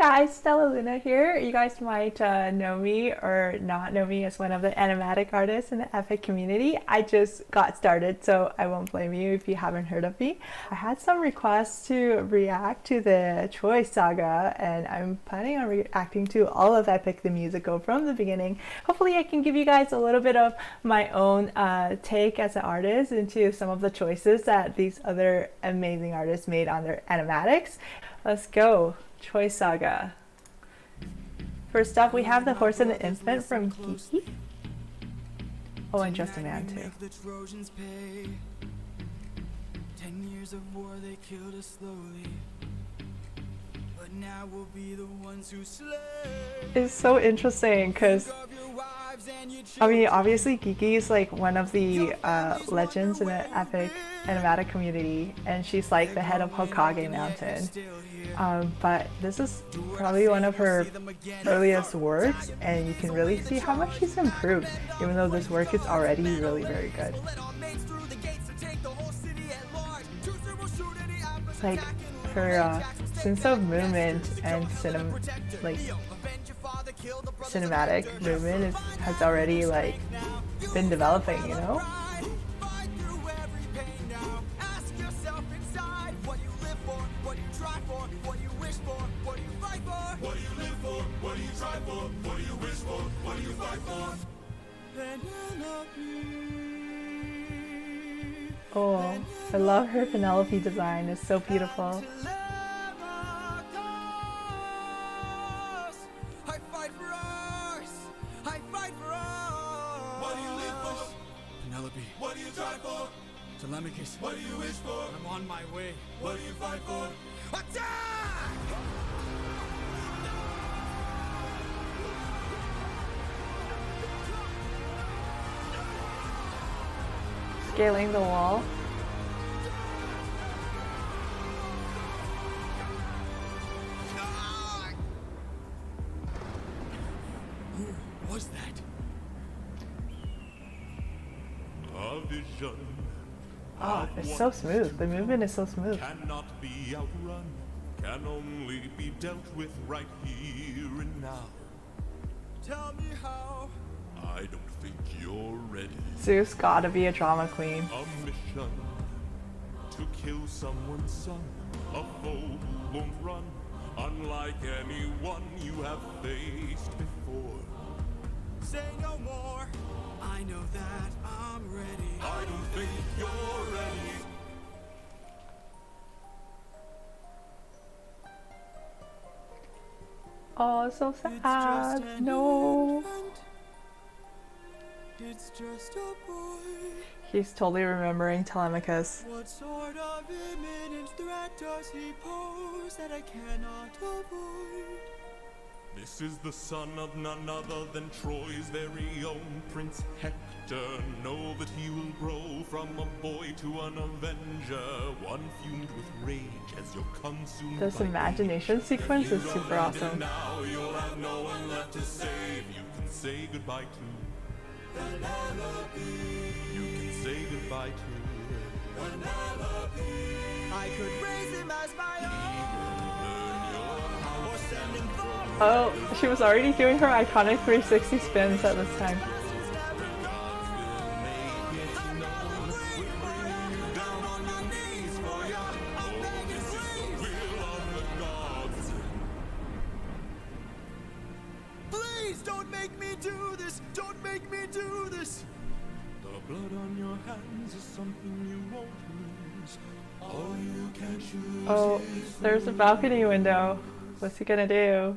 guys, Stella Luna here. You guys might know me or not know me as one of the animatic artists in the epic community. I just got started, so I won't blame you if you haven't heard of me. I had some requests to react to the Troy Saga, and I'm planning on reacting to all of Epic the Musical from the beginning. Hopefully I can give you guys a little bit of my own take as an artist into some of the choices that these other amazing artists made on their animatics. Let's go. Troy Saga. First up, we have the horse and the infant from Kiki. Oh, and Just a Man too. 10 years of war, they killed us slowly. But now we'll be the ones who slay. It's so interesting because I mean, obviously Kiki is like one of the legends in the epic animatic community, and she's like the head of Hokage Mountain. But this is probably one of her earliest works, and you can really see how much she's improved, even though this work is already really very good. Like her sense of movement and cinematic movement has already like been developing, you know? Oh, I love her Penelope design, it's so beautiful. Penelope, what do you try for? Telemachus, what do you wish for? I'm on my way. What do you fight for? Attack! Scaling the wall. Who was that? A vision. Oh, it's so smooth. The movement is so smooth. Cannot be outrun, can only be dealt with right here and now. Tell me how. I don't think you're ready. Zeus gotta be a drama queen. A mission to kill someone's son, a foe who won't run, unlike anyone you have faced before. Say no more. I know that I'm ready. I don't think you're ready. Oh, so sad. No. It's just a boy. He's totally remembering Telemachus. What sort of imminent threat does he pose that I cannot avoid? This is the son of none other than Troy's very own Prince Hector. Know that he will grow from a boy to an avenger, one fumed with rage as you're consumed. This imagination sequence is super awesome. Now you'll have no one left to save. You can say goodbye to Penelope. You can say goodbye to Penelope. I could raise him as my own. Or send him for Oh, she was already doing her iconic 360 spins at this time. Please don't make me do this! Don't make me do this! The blood on your hands is something you won't lose. All you can choose. Oh, there's a balcony window. What's he gonna do?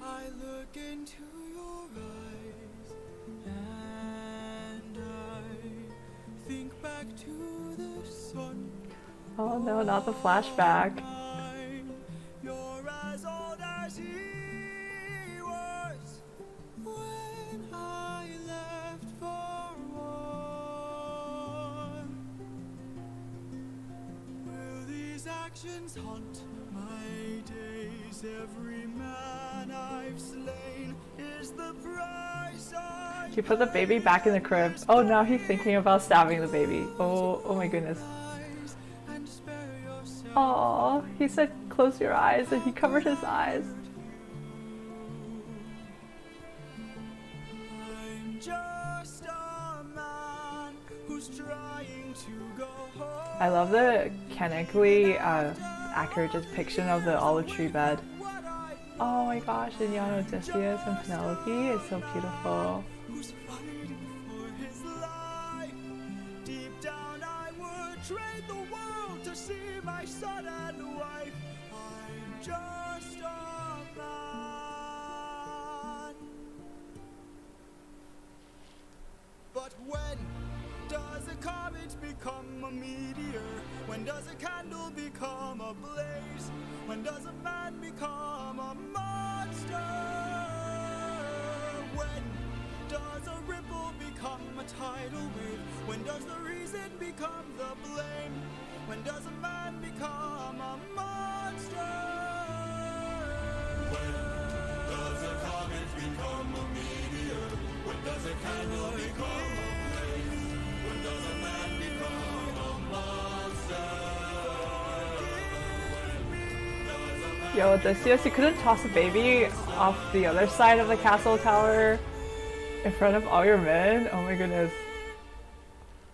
I look into your eyes and I think back to the sun. Oh no, not the flashback. You're as old as he was when I left for war. Will these actions haunt my days? Every man I've slain is the price I He put the baby back in the crib. Oh, now he's thinking about stabbing the baby. Oh my goodness. and spare yourself. Oh, he said close your eyes and he covered his eyes. I'm just a man who's trying to go home. I love the mechanically accurate depiction of the olive tree bed. Oh my gosh, and young Odysseus and Penelope is so beautiful. Who's fighting for his life? Deep down I would trade the world to see my son and wife. I'm just a man. But when does a comet become a meteor? When does a candle become a blaze? When does a man become a monster? When does a ripple become a tidal wave? When does the reason become the blame? When does a man become a monster? When does a comet become a meteor? When does a candle become a blaze? When does a man become a monster? Yo, Odysseus, you couldn't toss a baby off the other side of the castle tower in front of all your men? Oh my goodness.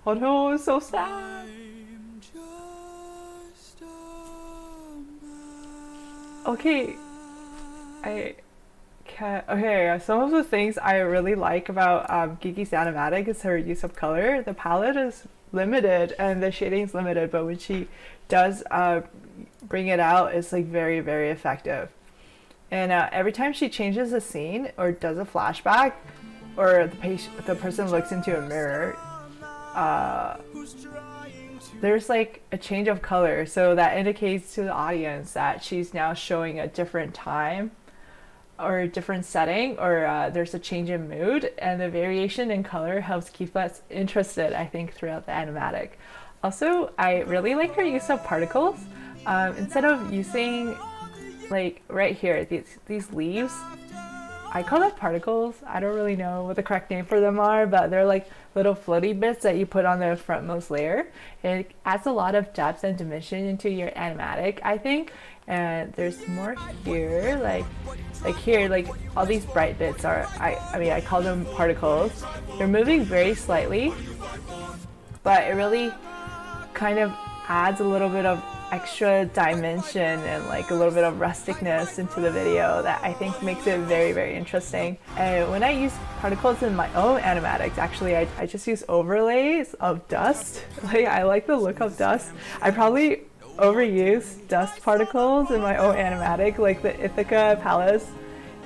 Oh no, it's so sad. I'm just a man. Okay, I can't. Okay, some of the things I really like about Gigi's animatic is her use of color. The palette is limited and the shading's limited, but when she does bring it out, it's like very, very effective. And every time she changes a scene or does a flashback, or the person looks into a mirror, there's like a change of color, so that indicates to the audience that she's now showing a different time or a different setting, or there's a change in mood, and the variation in color helps keep us interested, I think, throughout the animatic. Also, I really like her use of particles. Instead of using, like right here, these leaves, I call them particles. I don't really know what the correct name for them are, but they're like little floaty bits that you put on the frontmost layer. It adds a lot of depth and dimension into your animatic, I think. And there's more here, like here, like all these bright bits are, I mean, I call them particles. They're moving very slightly, but it really kind of adds a little bit of extra dimension and like a little bit of rusticness into the video that I think makes it very, very interesting. And when I use particles in my own animatics, actually I just use overlays of dust. Like, I like the look of dust. I probably overuse dust particles in my own animatic, like the Ithaca Palace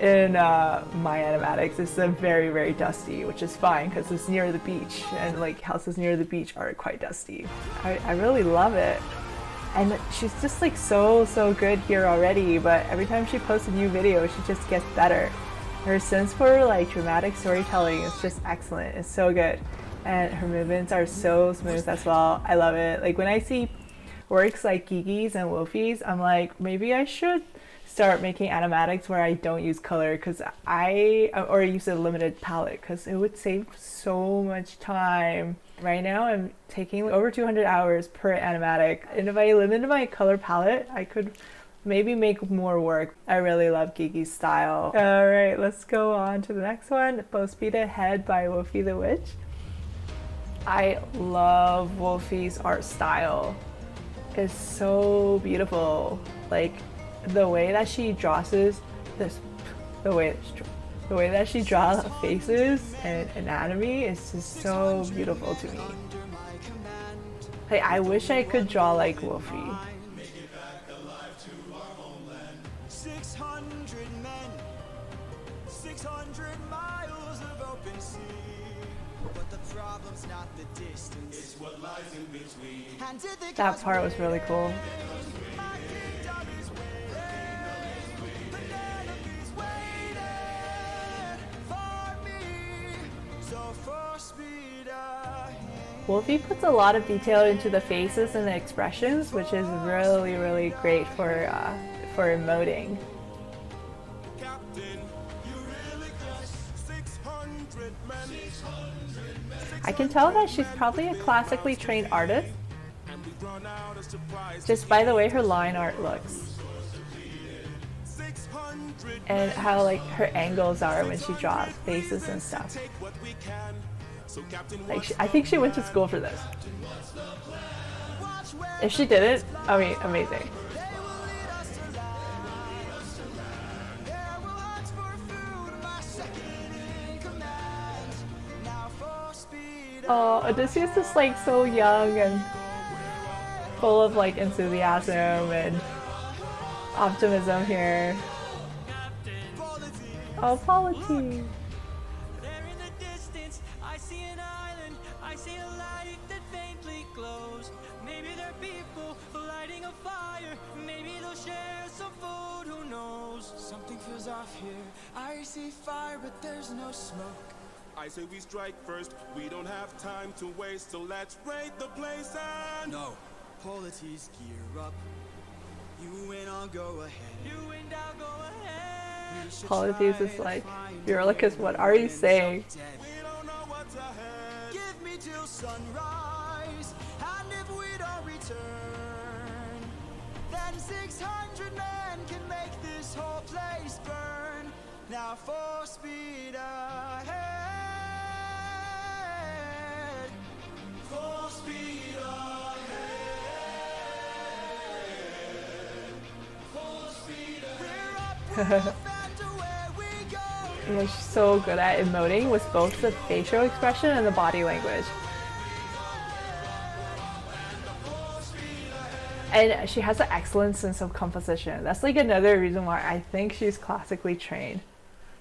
in my animatics is very, very dusty, which is fine because it's near the beach, and like houses near the beach are quite dusty. I really love it. And she's just like so good here already, but every time she posts a new video, she just gets better. Her sense for like dramatic storytelling is just excellent. It's so good. And her movements are so smooth as well. I love it. Like when I see works like Gigi's and Wolfie's, I'm like, maybe I should start making animatics where I don't use color, or use a limited palette, because it would save so much time. Right now I'm taking over 200 hours per animatic, and if I limited my color palette, I could maybe make more work. I really love Gigi's style. Alright, let's go on to the next one. Bow Speed Ahead by Wolfie the Witch. I love Wolfie's art style. It's so beautiful. Like the way that she draws the way that she draws faces and anatomy is just so beautiful to me. Like, I wish I could draw like Wolfie. 600 men, 600 miles of open sea. But the problem's not the distance, it's what lies in between. That part was really cool. Wolfie puts a lot of detail into the faces and the expressions, which is really, really great for emoting. I can tell that she's probably a classically trained artist just by the way her line art looks and how like her angles are when she draws faces and stuff. Like I think she went to school for this. If she didn't, I mean, amazing. Oh, Odysseus is like so young and full of like enthusiasm and optimism here. Oh, Polity. There in the distance, I see an island. I see a light that faintly glows. Maybe they're people lighting a fire. Maybe they'll share some food. Who knows? Something feels off here. I see fire, but there's no smoke. I say we strike first, we don't have time to waste, so let's raid the place and... No, polities gear up. You and I'll go ahead. You and I'll go ahead. Polytheus is like, Eurylochus, what are you saying? We don't know what's ahead. Give me till sunrise, and if we don't return, then 600 men can make this whole place burn. Now full speed ahead. Full speed ahead. Full speed ahead. We're up, and away we go. Yeah, she's so good at emoting with both the facial expression and the body language. And she has an excellent sense of composition. That's like another reason why I think she's classically trained.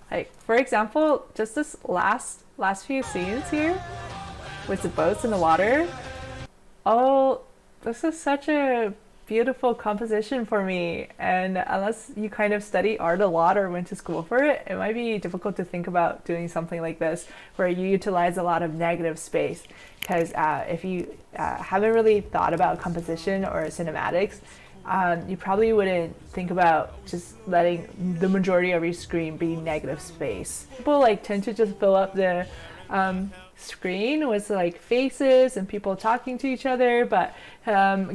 Like, for example, just this last few scenes here with the boats in the water. Oh, this is such a beautiful composition for me. And unless you kind of study art a lot or went to school for it, it might be difficult to think about doing something like this where you utilize a lot of negative space. Because if you haven't really thought about composition or cinematics, you probably wouldn't think about just letting the majority of your screen be negative space. People like tend to just fill up the screen with like faces and people talking to each other, but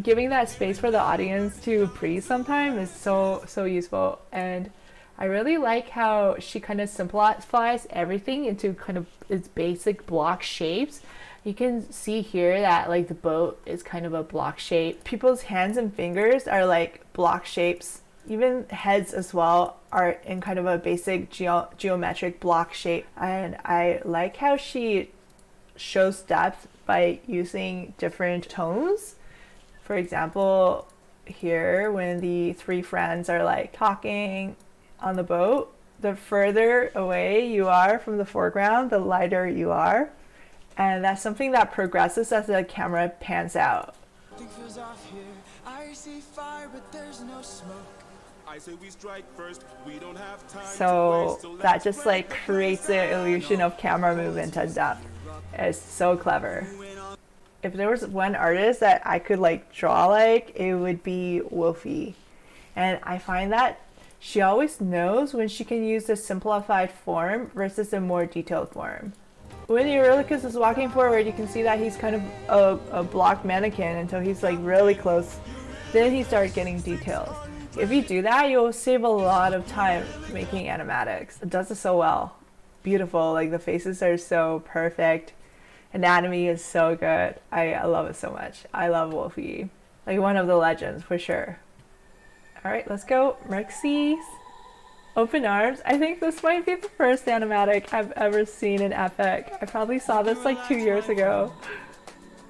giving that space for the audience to breathe sometimes is so useful. And I really like how she kind of simplifies everything into kind of its basic block shapes. You can see here that like the boat is kind of a block shape. People's hands and fingers are like block shapes. Even heads as well are in kind of a basic geometric block shape. And I like how she shows depth by using different tones. For example, here when the three friends are like talking on the boat, the further away you are from the foreground, the lighter you are. And that's something that progresses as the camera pans out. So that just like creates the illusion of camera movement and depth. It's so clever. If there was one artist that I could like draw like, it would be Wolfie. And I find that she always knows when she can use the simplified form versus a more detailed form. When Eurylochus is walking forward, you can see that he's kind of a block mannequin until he's like really close. Then he starts getting details. If you do that, you'll save a lot of time making animatics. It does it so well. Beautiful, like the faces are so perfect. Anatomy is so good. I love it so much. I love Wolfie. Like one of the legends for sure. Alright, let's go. Merxie's Open Arms. I think this might be the first animatic I've ever seen in Epic. I probably saw this like 2 years ago.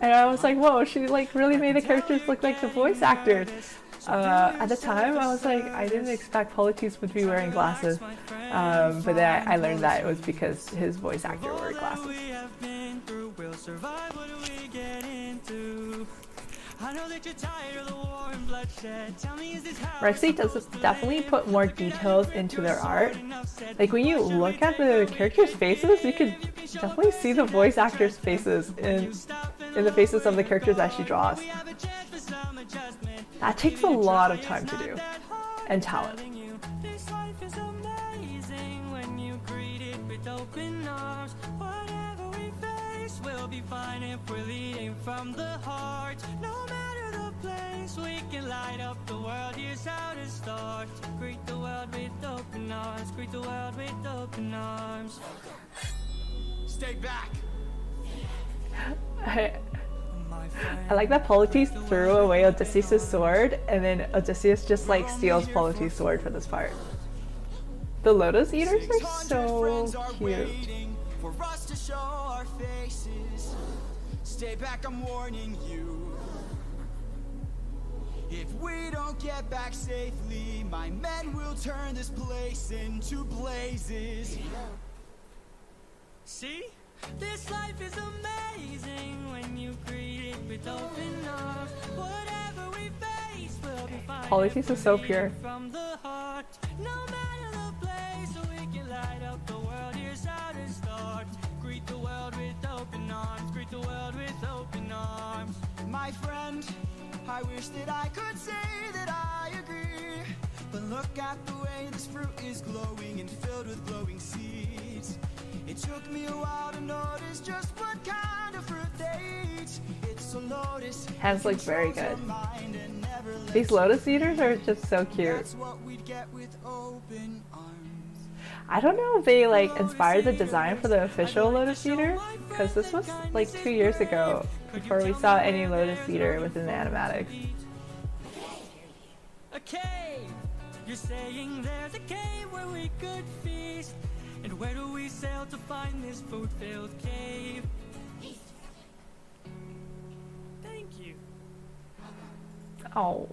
And I was like, whoa, she like really made the characters look like the voice actors. At the time, I was like, I didn't expect Polyteus would be wearing glasses. But then I learned that it was because his voice actor wore glasses. Rexy does definitely put more details into their art. Like when you look at the characters' faces, you could definitely see the voice actors' faces in the faces of the characters that she draws. That takes a lot of time to do, and talent. This life is amazing when you greet it with open open arms. Whatever we face, we'll be fine if we're leading from the heart. No matter the place, we can light up the world. Here's how to start. Greet the world with open arms. Greet the world with open arms. Stay back. I like that Polites threw away Odysseus' sword, and then Odysseus just like steals Polites' sword for this part. The Lotus Eaters are so cute. For us to show our faces. Stay back, I'm warning you. If we don't get back safely, my men will turn this place into blazes. See? This life is amazing when you greet it with open arms. Whatever we face, we'll be fine. Polites is so pure. From the heart, no matter the place, so we can light up the world. Here's how to start. Greet the world with open arms. Greet the world with open arms. My friend, I wish that I could say that I agree. But look at the way this fruit is glowing and filled with glowing seeds. It took me a while to notice just what kind of fruit they eat. It's a lotus. Hands look very good. These Lotus Eaters are just so cute. That's what we'd get with open arms. I don't know if they like inspired the design for the official Lotus Eater, because this was like 2 years ago before we saw any Lotus Eater within the animatics. A cave. You're saying there's a cave where we could feast. And where do we sail to find this food-filled cave? Thank you. Oh.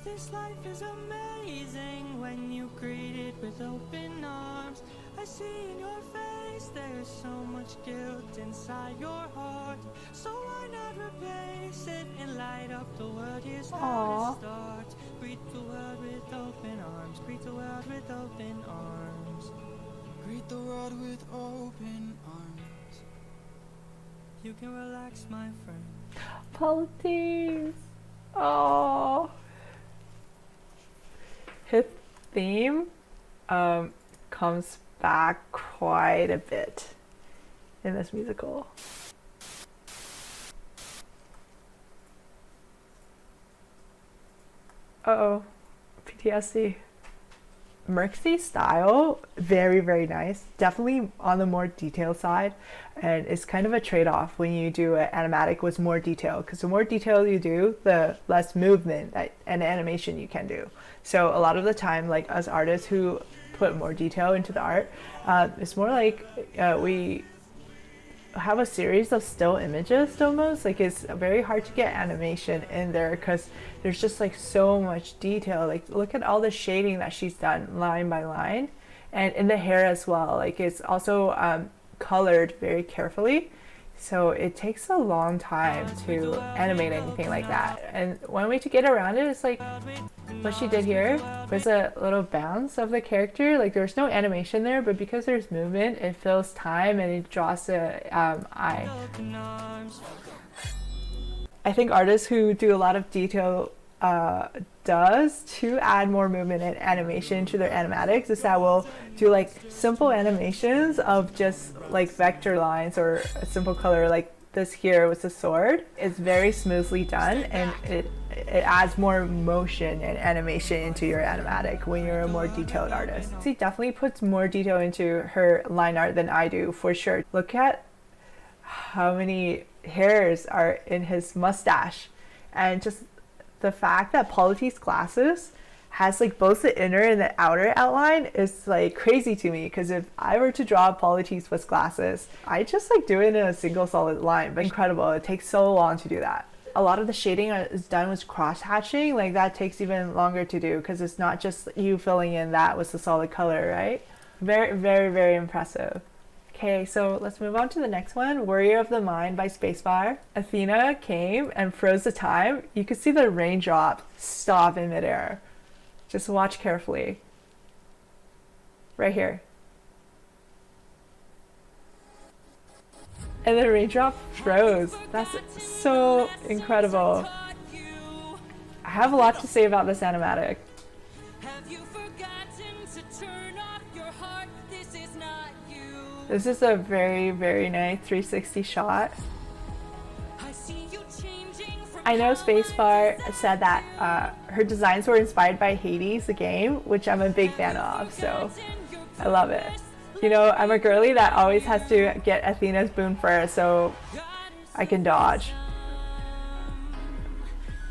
This life is amazing when you greet it with open arms. I see in your face there's so much guilt inside your heart. So why not replace it and light up the world? Here's how to start. Greet the world with open arms. Greet the world with open arms. Greet the world with open arms. You can relax, my friend. Polites. Oh. His theme comes back quite a bit in this musical. Uh-oh. PTSD. Merxie's style, very, very nice. Definitely on the more detailed side, and it's kind of a trade-off when you do an animatic with more detail, because the more detail you do, the less movement and animation you can do. So a lot of the time, like us artists who put more detail into the art, it's more like we have a series of still images almost. Like it's very hard to get animation in there because there's just like so much detail. Like look at all the shading that she's done line by line, and in the hair as well. Like it's also colored very carefully, so it takes a long time to animate anything like that. And one way to get around it is like what she did here was a little bounce of the character. Like there's no animation there, but because there's movement, it fills time and it draws the eye. I think artists who do a lot of detail does to add more movement and animation to their animatics is that we'll do like simple animations of just like vector lines or a simple color, like this here with the sword. It's very smoothly done, and it adds more motion and animation into your animatic when you're a more detailed artist. She definitely puts more detail into her line art than I do, for sure. Look at how many hairs are in his mustache, and just the fact that Polites' glasses has like both the inner and the outer outline is like crazy to me, because if I were to draw Polites with glasses, I just like do it in a single solid line. But incredible, it takes so long to do that. A lot of the shading is done with cross hatching. Like that takes even longer to do because it's not just you filling in that with the solid color, right? Very, very, very impressive. Okay, so let's move on to the next one, Warrior of the Mind by Spacefire. Athena came and froze the time. You could see the raindrop stop in midair. Just watch carefully. Right here. And the raindrop froze. That's so incredible. I have a lot to say about this animatic. Have you forgotten to turn off your heart? This is not you. This is a very, very nice 360 shot. I know Spacebar said that her designs were inspired by Hades, the game, which I'm a big fan of, so I love it. You know, I'm a girly that always has to get Athena's boon first so I can dodge.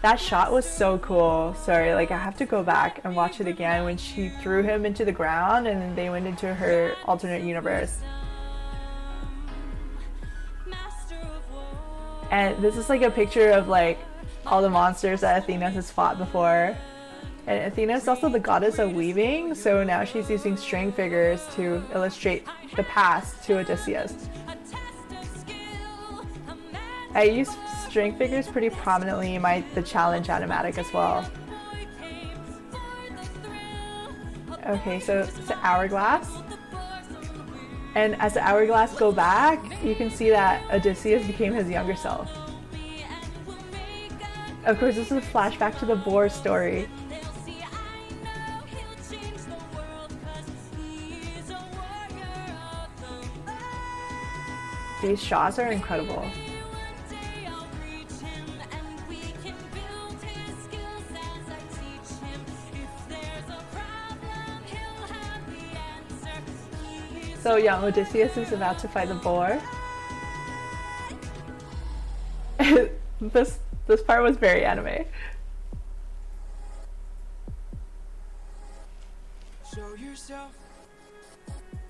That shot was so cool. Sorry, like I have to go back and watch it again when she threw him into the ground and then they went into her alternate universe. And this is like a picture of like all the monsters that Athena has fought before. And Athena is also the goddess of weaving, so now she's using string figures to illustrate the past to Odysseus. I use string figures pretty prominently in the challenge animatic as well. Okay, so it's an hourglass. And as the hourglass go back, you can see that Odysseus became his younger self. Of course, this is a flashback to the boar story. These shots are incredible. So young Odysseus is about to fight the boar. This part was very anime. Show yourself.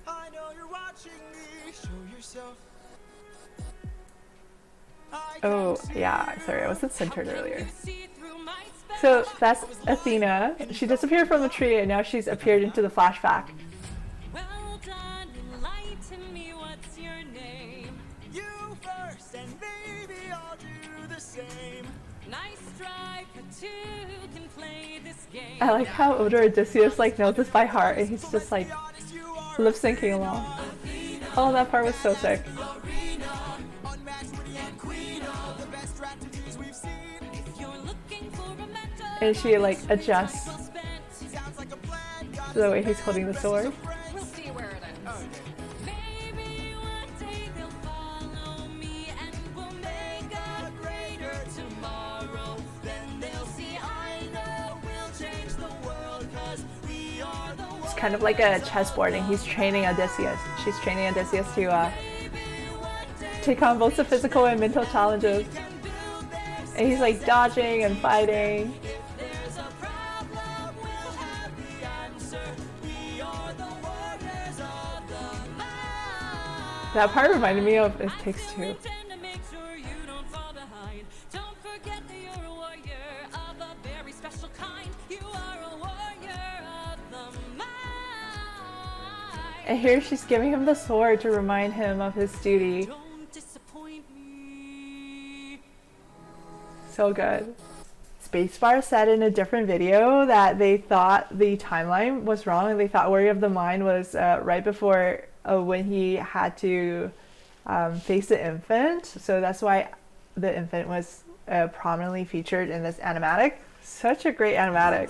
I know you're watching me. Show yourself. Oh yeah, sorry, I wasn't centered earlier. So that's Athena. She disappeared from the tree and now she's appeared into the flashback. Well done, enlighten me, what's your name? You first, and maybe I'll do the same. Nice try, but two can play this game. I like how older Odysseus like knows this by heart and he's just like lip syncing along. Oh, that part was so sick. And she like adjusts to the way he's holding the sword. We'll see where it ends. Maybe one day they'll follow me and we'll make a greater tomorrow. Then they'll see I know we'll change the world 'cause we are the ones. It's kind of like a chessboard and he's training Odysseus. She's training Odysseus to take on both the physical and mental challenges. And he's like dodging and fighting. That part reminded me of It Takes Two. And here she's giving him the sword to remind him of his duty. So good. Spacebar said in a different video that they thought the timeline was wrong and they thought Warrior of the Mind was right before when he had to face the infant. So that's why the infant was prominently featured in this animatic. Such a great animatic.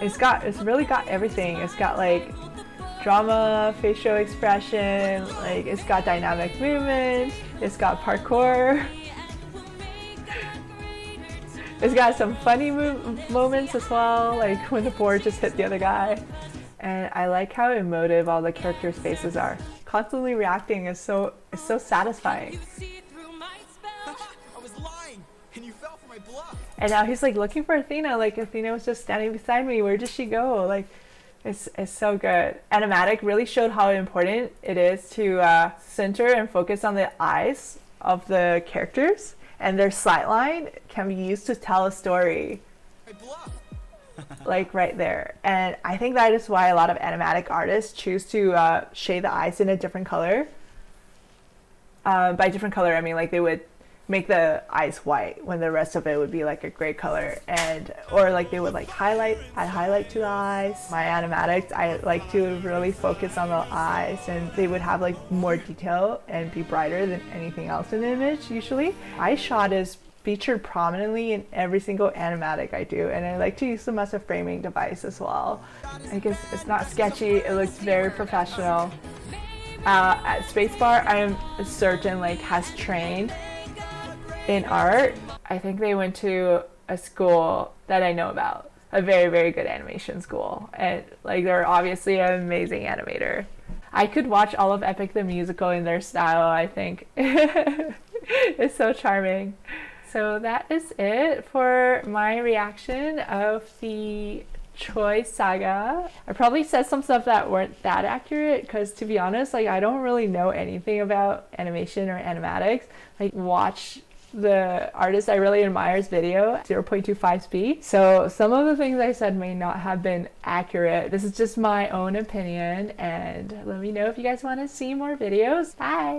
It's really got everything. It's got like drama, facial expression, like it's got dynamic movement, it's got parkour. It's got some funny moments as well, like when the board just hit the other guy. And I like how emotive all the characters' faces are. Constantly reacting is so satisfying. I was lying, and you fell for my bluff. And now he's like looking for Athena, like Athena was just standing beside me, where did she go? Like, it's so good. Animatic really showed how important it is to center and focus on the eyes of the characters. And their sightline can be used to tell a story, like right there. And I think that is why a lot of animatic artists choose to shade the eyes in a different color. By different color, I mean like they would make the eyes white when the rest of it would be like a gray color, and or like they would like add highlight to the eyes. My animatics, I like to really focus on the eyes, and they would have like more detail and be brighter than anything else in the image usually. Eye shot is featured prominently in every single animatic I do, and I like to use them as a framing device as well. I guess it's not sketchy, it looks very professional. at Spacebar, I'm certain like has trained in art. I think they went to a school that I know about, a very, very good animation school, and like they're obviously an amazing animator. I could watch all of Epic the Musical in their style, I think. It's so charming. So that is it for my reaction of the Troy Saga. I probably said some stuff that weren't that accurate because, to be honest, like I don't really know anything about animation or animatics. Like watch the artist I really admire's video, 0.25 speed. So some of the things I said may not have been accurate. This is just my own opinion, and let me know if you guys want to see more videos. Bye!